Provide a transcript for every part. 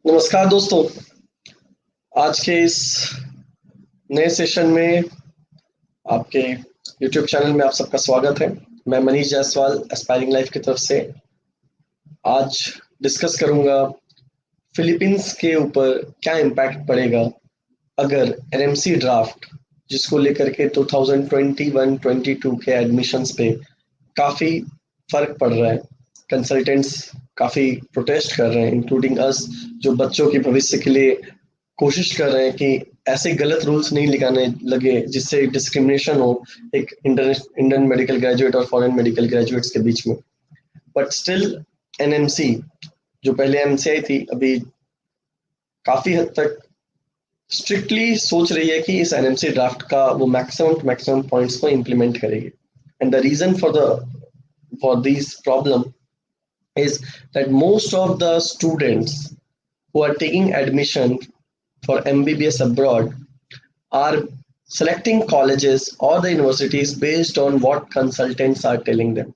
नमस्कार दोस्तों। आज के इस नए सेशन में आपके YouTube चैनल में आप सबका स्वागत है। मैं मनीष जायसवाल एस्पायरिंग लाइफ की तरफ से आज डिस्कस करूंगा फिलीपींस के ऊपर क्या इम्पैक्ट पड़ेगा अगर एनएमसी ड्राफ्ट जिसको लेकर के 2021-22 के एडमिशन्स पे काफ़ी फर्क पड़ रहा है। कंसल्टेंट्स काफ़ी प्रोटेस्ट कर रहे हैं, इंक्लूडिंग अस, जो बच्चों के भविष्य के लिए कोशिश कर रहे हैं कि ऐसे गलत रूल्स नहीं लगाने लगे जिससे डिस्क्रिमिनेशन हो एक इंडियन मेडिकल ग्रेजुएट और फॉरेन मेडिकल ग्रेजुएट्स के बीच में। बट स्टिल एनएमसी जो पहले एमसीआई थी, अभी काफ़ी हद तक स्ट्रिक्टली सोच रही है कि इस एनएमसी ड्राफ्ट का वो मैक्सिमम पॉइंट्स को इम्प्लीमेंट करेगी। And the reason for this problem is that most of the students who are taking admission for MBBS abroad are selecting colleges or the universities based on what consultants are telling them,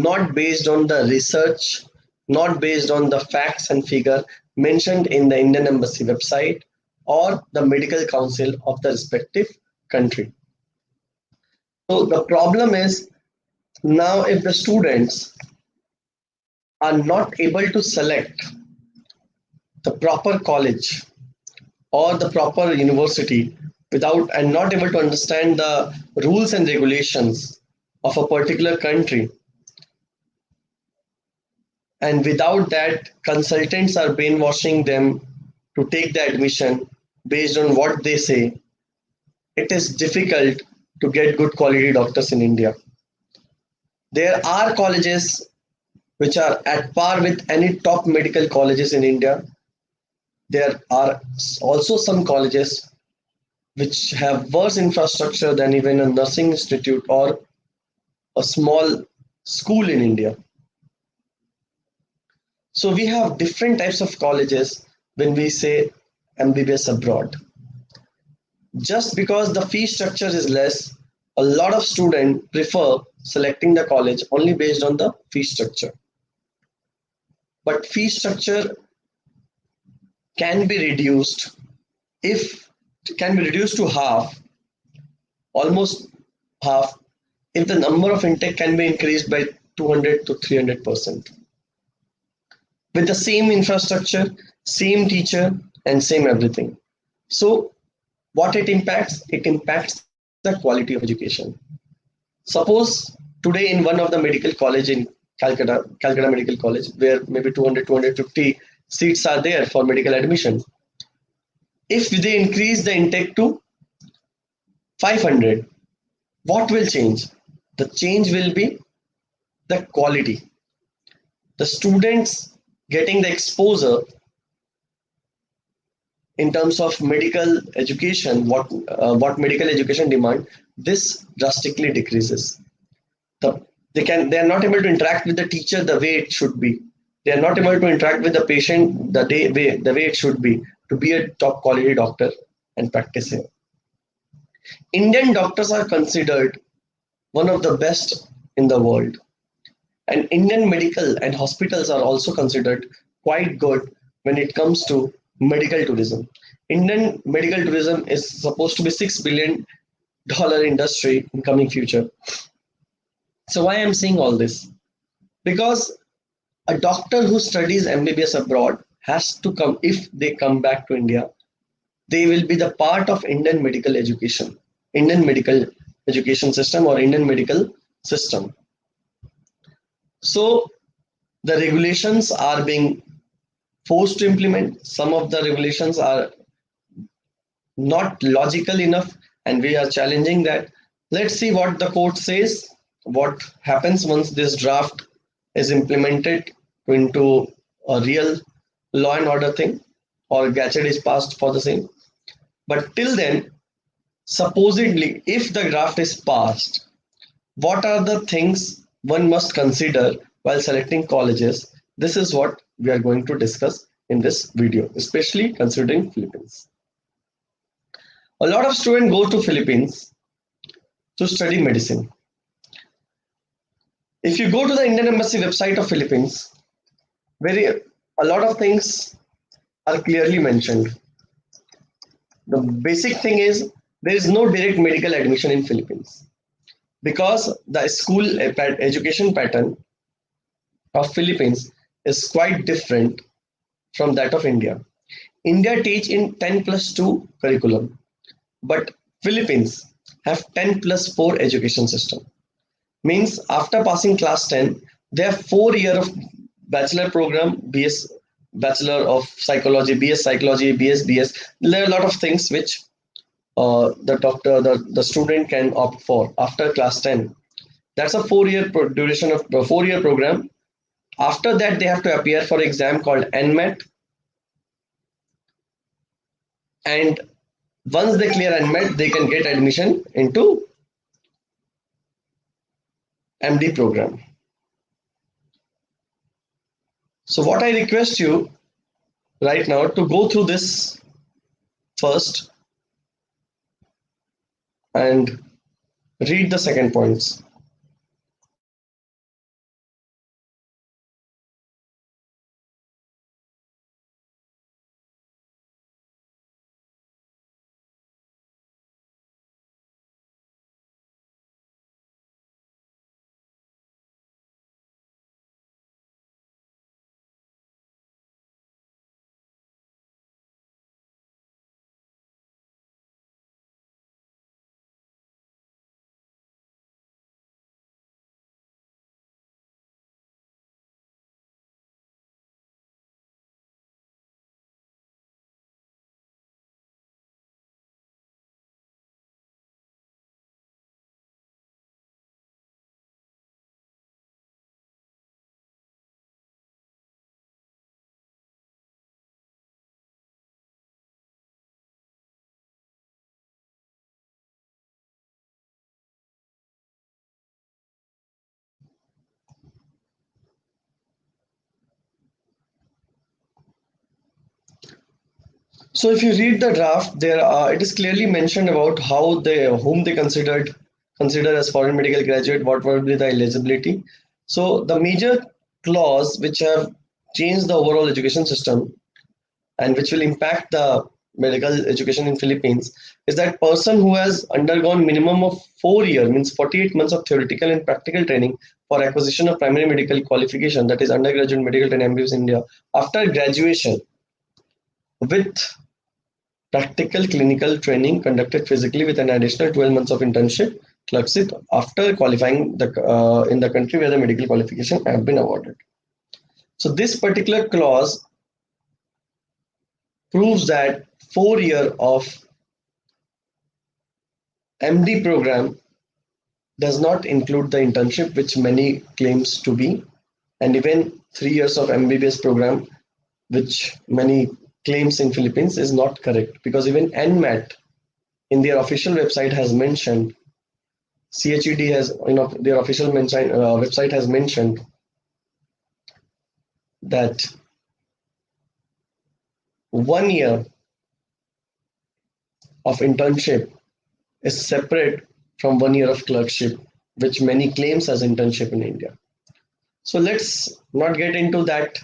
not based on the research, not based on the facts and figure mentioned in the Indian Embassy website or the medical council of the respective country. So the problem is, now if the students are not able to select the proper college or the proper university without and not able to understand the rules and regulations of a particular country, and without that consultants are brainwashing them to take the admission based on what they say, it is difficult to get good quality doctors in India. There are colleges which are at par with any top medical colleges in India. There are also some colleges which have worse infrastructure than even a nursing institute or a small school in India. So we have different types of colleges when we say MBBS abroad. Just because the fee structure is less, a lot of students prefer selecting the college only based on the fee structure. But fee structure can be reduced to half, almost half, if the number of intake can be increased by 200 to 300%. With the same infrastructure, same teacher, and same everything. So what it impacts? It impacts the quality of education. Suppose today in one of the medical college in Calcutta Medical College, where maybe 200, 250 seats are there for medical admission. If they increase the intake to 500, what will change? The change will be the quality. The students getting the exposure in terms of medical education, what medical education demand, this drastically decreases. They are not able to interact with the teacher the way it should be. They are not able to interact with the patient the way it should be to be a top quality doctor and practice here. Indian doctors are considered one of the best in the world, and Indian medical and hospitals are also considered quite good when it comes to medical tourism. Indian medical tourism is supposed to be $6 billion industry in coming future. So why I'm saying all this? Because a doctor who studies MBBS abroad has to come, if they come back to India, they will be the part of Indian medical education system or Indian medical system. So the regulations are being forced to implement. Some of the regulations are not logical enough, and we are challenging that. Let's see what the court says, what happens once this draft is implemented into a real law and order thing, or gadget is passed for the same. But till then, supposedly, if the draft is passed, what are the things one must consider while selecting colleges? This is what we are going to discuss in this video, especially considering Philippines. A lot of students go to Philippines to study medicine. If you go to the Indian Embassy website of Philippines, a lot of things are clearly mentioned. The basic thing is there is no direct medical admission in Philippines because the school education pattern of Philippines is quite different from that of India. India teach in 10 plus 2 curriculum, but Philippines have 10 plus 4 education system. Means after passing class 10, they have 4 year of bachelor program, BS, Bachelor of Psychology, BS Psychology, BS. There are a lot of things which the student can opt for after class 10. That's a 4 year duration of the 4 year program. After that, they have to appear for exam called NMAT, and once they clear NMAT, they can get admission into MD program. So what I request you right now to go through this first and read the second points. So if you read the draft, there it is clearly mentioned about how whom they consider as foreign medical graduate, what will be the eligibility. So the major clause which have changed the overall education system and which will impact the medical education in Philippines is that person who has undergone minimum of 4 year means 48 months of theoretical and practical training for acquisition of primary medical qualification, that is undergraduate medical training MBBS India, after graduation with practical clinical training conducted physically with an additional 12 months of internship clerkship after qualifying in the country where the medical qualification have been awarded. So this particular clause proves that 4 year of MD program does not include the internship which many claims to be, and even 3 years of MBBS program which many claims in Philippines is not correct, because even NMAT in their official website has mentioned, CHED has, their official website has mentioned that 1 year of internship is separate from 1 year of clerkship, which many claims as internship in India. So let's not get into that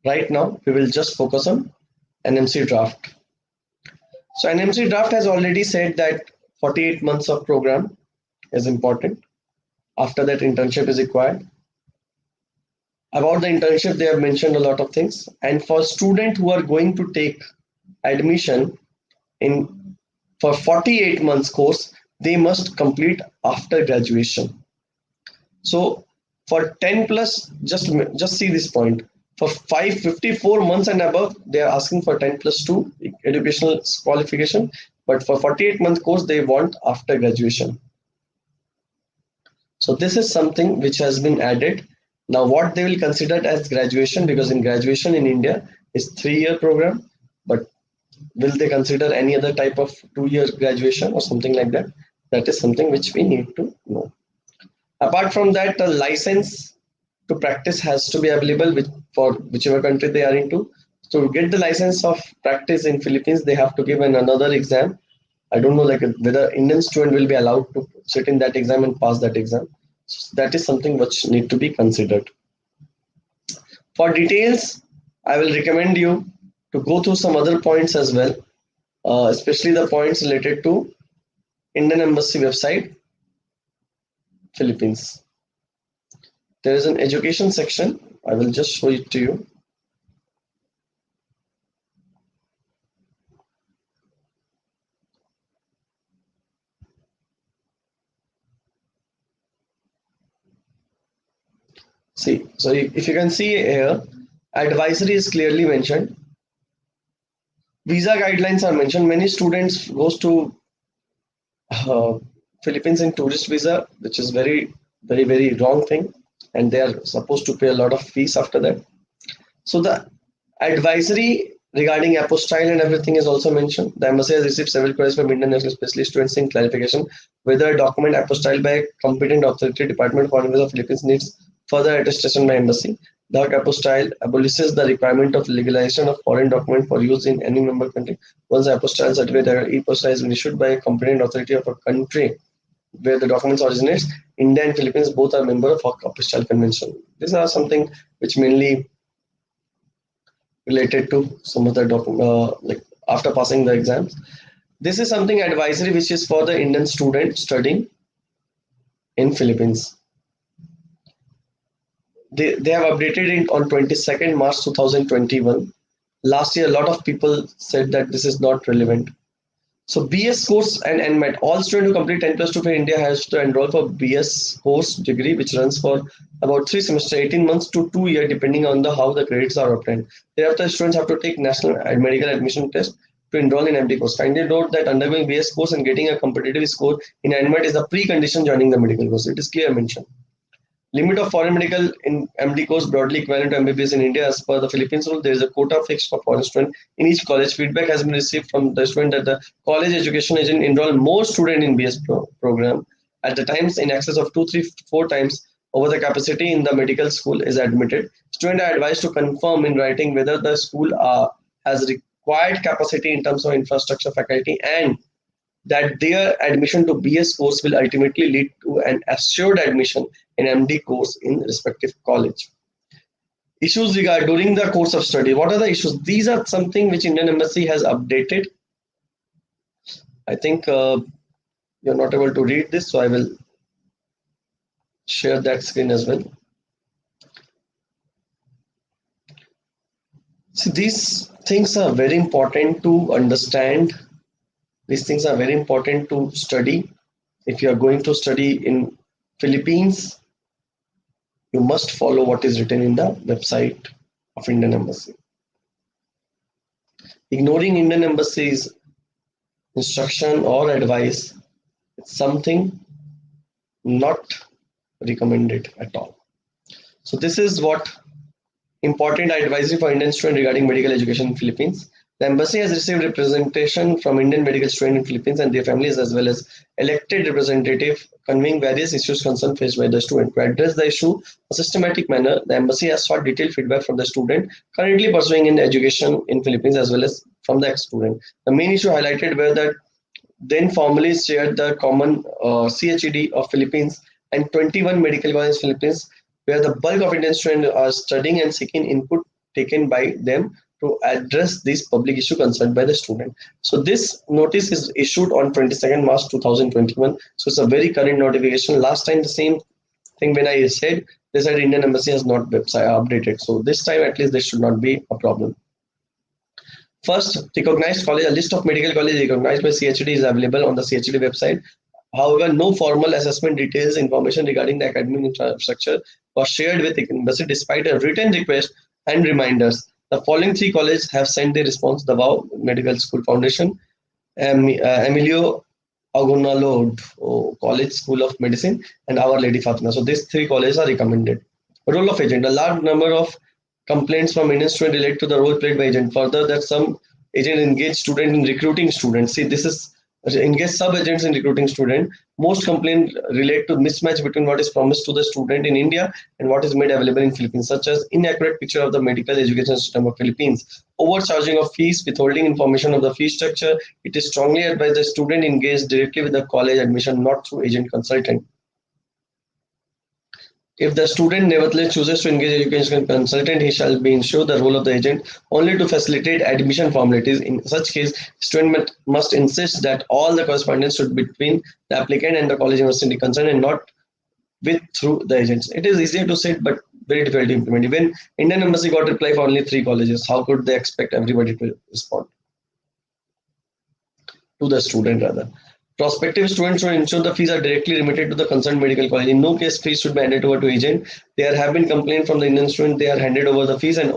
right now. We will just focus on NMC draft. So NMC draft has already said that 48 months of program is important. After that, internship is required. About the internship, they have mentioned a lot of things. And for students who are going to take admission in for 48 months course, they must complete after graduation. So for 10 plus, just see this point. For 554 months and above, they are asking for 10 plus 2 educational qualification. But for 48 month course, they want after graduation. So this is something which has been added. Now what they will consider as graduation, because in graduation in India is 3 year program, but will they consider any other type of 2 year graduation or something like that? That is something which we need to know. Apart from that, a license to practice has to be available for whichever country they are into. So to get the license of practice in Philippines, they have to give another exam. I don't know whether Indian student will be allowed to sit in that exam and pass that exam. So that is something which need to be considered. For details, I will recommend you to go through some other points as well, especially the points related to Indian Embassy website, Philippines. There is an education section. I will just show it to you. See, so if you can see here, advisory is clearly mentioned. Visa guidelines are mentioned. Many students goes to Philippines in tourist visa, which is very wrong thing, and they are supposed to pay a lot of fees after that. So the advisory regarding apostille and everything is also mentioned. The embassy has received several queries from Indian national specialist students in clarification whether a document apostille by a competent authority Department of Foreign Affairs of Philippines needs further attestation by embassy. The apostille abolishes the requirement of legalization of foreign document for use in any member country. Once the apostille certificate or e-apostille has been issued by a competent authority of a country where the documents originates, India and Philippines both are member of apostille convention. These are something which mainly related to some of the like after passing the exams. This is something advisory which is for the Indian student studying in Philippines. They have updated it on 22nd March 2021. Last year, a lot of people said that this is not relevant. So BS course and NMET, all students who complete 10 plus 2 for India has to enroll for BS course degree, which runs for about 3 semesters, 18 months to 2 years, depending on how the grades are obtained. Thereafter, students have to take national medical admission test to enroll in MD course. Kindly note that undergoing BS course and getting a competitive score in NMET is the precondition joining the medical course. It is clear mention. Limit of foreign medical in MD course broadly equivalent to MBBS in India. As per the Philippines rule, there is a quota fixed for foreign student in each college. Feedback has been received from the student that the college education agent enroll more student in BS program at the times in excess of 2, 3, 4 times over the capacity in the medical school is admitted. Students are advised to confirm in writing whether the school has required capacity in terms of infrastructure, faculty, and that their admission to BS course will ultimately lead to an assured admission in MD course in respective college. Issues regard during the course of study. What are the issues? These are something which Indian Embassy has updated. I think you're not able to read this, so I will share that screen as well. See, these things are very important to understand. These things are very important to study. If you are going to study in Philippines, you must follow what is written in the website of Indian Embassy. Ignoring Indian Embassy's instruction or advice is something not recommended at all. So this is what important advisory for Indian student regarding medical education in Philippines. The embassy has received representation from Indian medical students in Philippines and their families, as well as elected representative conveying various issues concerned faced by the student. To address the issue in a systematic manner, the embassy has sought detailed feedback from the student currently pursuing in education in Philippines, as well as from the ex-student. The main issue highlighted were that then formally shared the common CHED of Philippines and 21 medical colleges in Philippines, where the bulk of Indian students are studying and seeking input taken by them to address this public issue concerned by the student. So this notice is issued on 22nd March 2021. So it's a very current notification. Last time the same thing when I said, they said Indian Embassy has not website updated. So this time at least there should not be a problem. First, recognized college, a list of medical colleges recognized by CHD is available on the CHD website. However, no formal assessment details information regarding the academic infrastructure was shared with the embassy despite a written request and reminders. The following 3 colleges have sent their response: the Wow Medical School Foundation, Emilio Agunalo College School of Medicine, and Our Lady Fatima. So these 3 colleges are recommended. Role of agent. A large number of complaints from Indian students relate to the role played by agent. Further, that some agent engage student in recruiting students. See, this is engage sub-agents in recruiting student. Most complaints relate to mismatch between what is promised to the student in India and what is made available in Philippines, such as inaccurate picture of the medical education system of Philippines, overcharging of fees, withholding information of the fee structure. It is strongly advised the student engage directly with the college admission, not through agent consultant. If the student nevertheless chooses to engage educational consultant, he shall be ensured the role of the agent only to facilitate admission formalities. In such case, student must insist that all the correspondence should be between the applicant and the college university concerned and not with through the agents. It is easier to say, but very difficult to implement. Even Indian Embassy got reply for only 3 colleges. How could they expect everybody to respond to the student rather? Prospective students should ensure the fees are directly remitted to the concerned medical college. In no case fees should be handed over to agent. There have been complaints from the Indian student they are handed over the fees and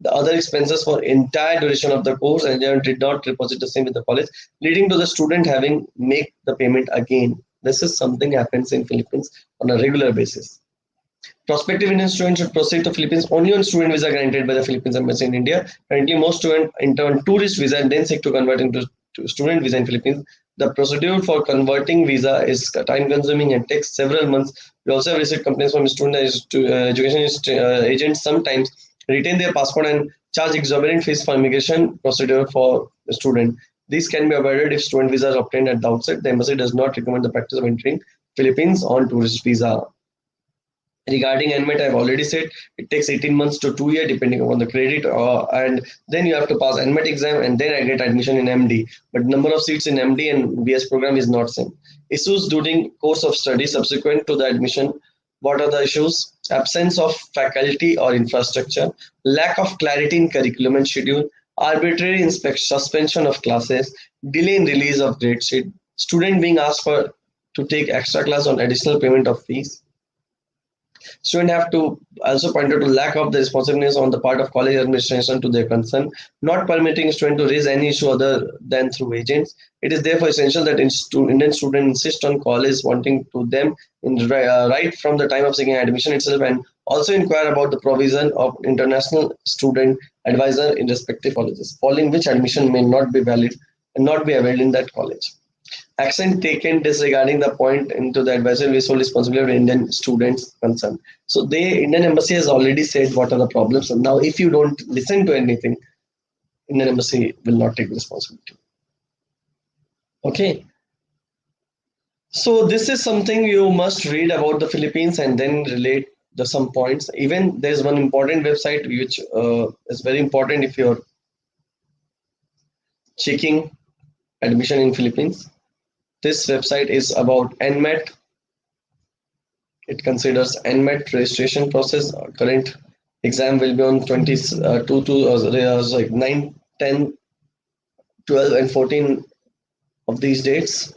the other expenses for entire duration of the course and they did not deposit the same with the college, leading to the student having make the payment again. This is something happens in Philippines on a regular basis. Prospective Indian students should proceed to Philippines only on student visa granted by the Philippines Embassy in India. Currently, most students enter on tourist visa and then seek to convert into student visa in Philippines. The procedure for converting visa is time-consuming and takes several months. We also have received complaints from student education agents sometimes retain their passport and charge exorbitant fees for immigration procedure for the student. These can be avoided if student visa is obtained at the outset. The embassy does not recommend the practice of entering Philippines on tourist visa. Regarding NMET, I've already said it takes 18 months to 2 years depending upon the credit, and then you have to pass NMET exam and then I get admission in MD. But number of seats in MD and BS program is not same. Issues during course of study subsequent to the admission. What are the issues? Absence of faculty or infrastructure, lack of clarity in curriculum and schedule, arbitrary suspension of classes, delay in release of grade sheet, student being asked for to take extra class on additional payment of fees. Students have to also point out to lack of the responsiveness on the part of college administration to their concern, not permitting students to raise any issue other than through agents. It is therefore essential that Indian students insist on college wanting to them in right from the time of seeking admission itself and also inquire about the provision of international student advisor in respective colleges, following which admission may not be valid and not be available in that college. Action taken disregarding the point into the advisory is sole responsibility of Indian students concerned. So the Indian Embassy has already said what are the problems. And now if you don't listen to anything, Indian Embassy will not take responsibility. Okay. So this is something you must read about the Philippines and then relate the some points. Even there's one important website which is very important if you're checking admission in Philippines. This website is about NMET. It considers NMET registration process. Current exam will be on 9, 10, 12 and 14 of these dates.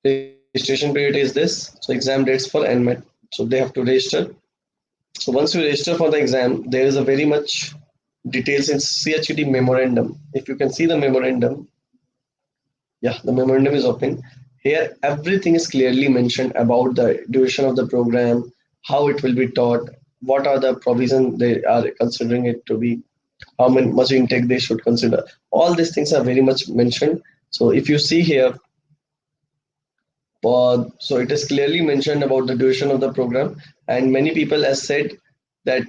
Registration period is this. So exam dates for NMET. So they have to register. So once you register for the exam, there is a very much details in CHED memorandum. If you can see the memorandum, yeah, the memorandum is open. Here, everything is clearly mentioned about the duration of the program, how it will be taught, what are the provisions they are considering it to be, how much intake they should consider. All these things are very much mentioned. So if you see here, so it is clearly mentioned about the duration of the program, and many people have said that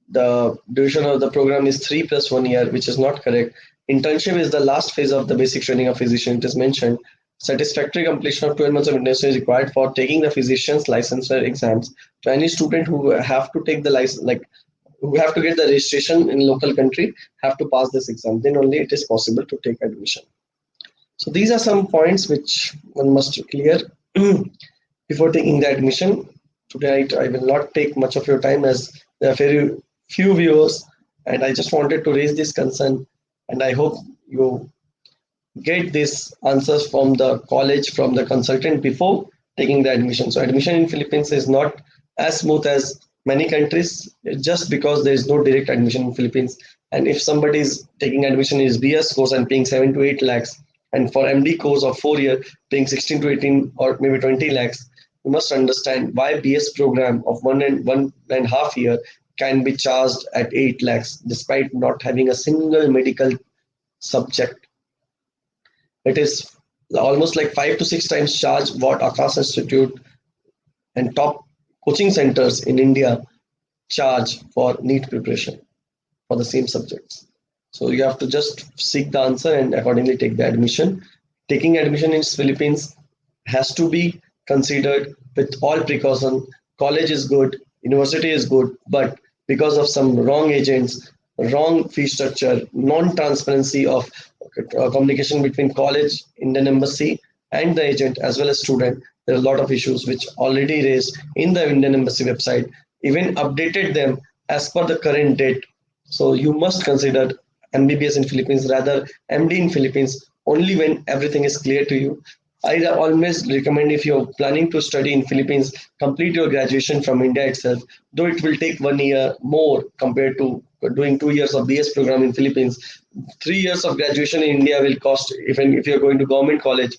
the duration of the program is 3 + 1 year, which is not correct. Internship is the last phase of the basic training of physician. It is mentioned. Satisfactory completion of 12 months of internship is required for taking the physician's licensure exams. So any student who have to take the license, like who have to get the registration in local country, have to pass this exam. Then only it is possible to take admission. So these are some points which one must clear before taking the admission. Today I will not take much of your time as there are very few viewers, and I just wanted to raise this concern. And I hope you get these answers from the college, from the consultant before taking the admission. So admission in Philippines is not as smooth as many countries just because there is no direct admission in Philippines. And if somebody is taking admission in his BS course and paying 7 to 8 lakhs, and for MD course of 4 years paying 16 to 18 or maybe 20 lakhs, you must understand why BS program of 1.5 year can be charged at 8 lakhs despite not having a single medical subject. It is almost like 5 to 6 times charge what Akash Institute and top coaching centers in India charge for NEET preparation for the same subjects. So you have to just seek the answer and accordingly take the admission. Taking admission in Philippines has to be considered with all precaution. college is good, university is good, but because of some wrong agents, wrong fee structure, non-transparency of communication between college, Indian embassy, and the agent as well as student, there are a lot of issues which already raised in the Indian embassy website, even updated them as per the current date. So you must consider MBBS in Philippines, rather MD in Philippines, only when everything is clear to you. I always recommend, if you're planning to study in Philippines, complete your graduation from India itself, though it will take 1 year more compared to doing 2 years of BS program in Philippines. 3 years of graduation in India will cost, even if you're going to government college,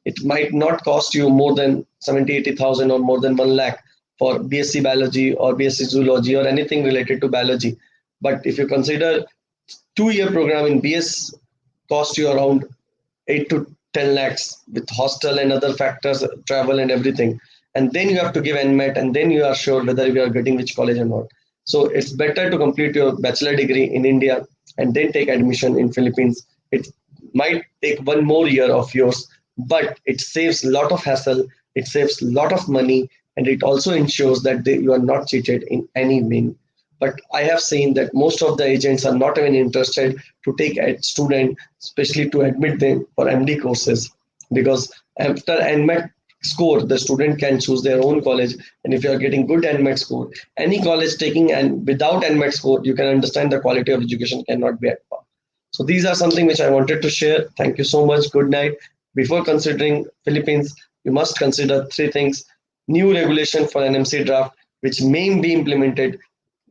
it might not cost you more than 70, 80,000 or more than 1 lakh for BSc biology or BSc zoology or anything related to biology. But if you consider 2 year program in BS cost you around 8 to 10 lakhs with hostel and other factors, travel and everything. And then you have to give NMAT, and then you are sure whether you are getting which college or not. So it's better to complete your bachelor degree in India and then take admission in Philippines. It might take 1 more year of yours, but it saves a lot of hassle, it saves a lot of money, and it also ensures that you are not cheated in any way. But I have seen that most of the agents are not even interested to take a student, especially to admit them for MD courses, because after NMAT score, the student can choose their own college. And if you are getting good NMAT score, any college taking and without NMAT score, you can understand the quality of education cannot be at par. So these are something which I wanted to share. Thank you so much. Good night. Before considering Philippines, you must consider three things. New regulation for NMC draft, which may be implemented.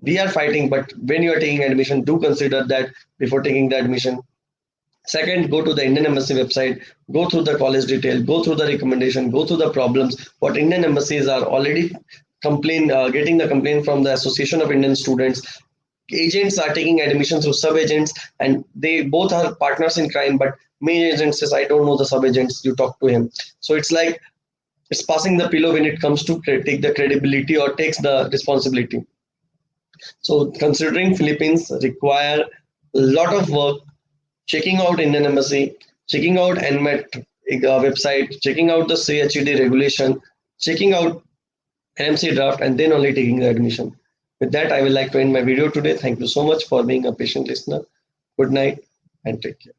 We are fighting, but when you are taking admission, do consider that before taking the admission. Second, go to the Indian Embassy website, go through the college detail, go through the recommendation, go through the problems. What Indian embassies are already getting the complaint from the Association of Indian Students. Agents are taking admission through sub-agents, and they both are partners in crime, but main agent says, I don't know the sub-agents, you talk to him. So it's like it's passing the pillow when it comes to take the credibility or takes the responsibility. So considering Philippines require a lot of work, checking out Indian Embassy, checking out NMAT website, checking out the CHED regulation, checking out NMC draft, and then only taking the admission. With that, I would like to end my video today. Thank you so much for being a patient listener. Good night and take care.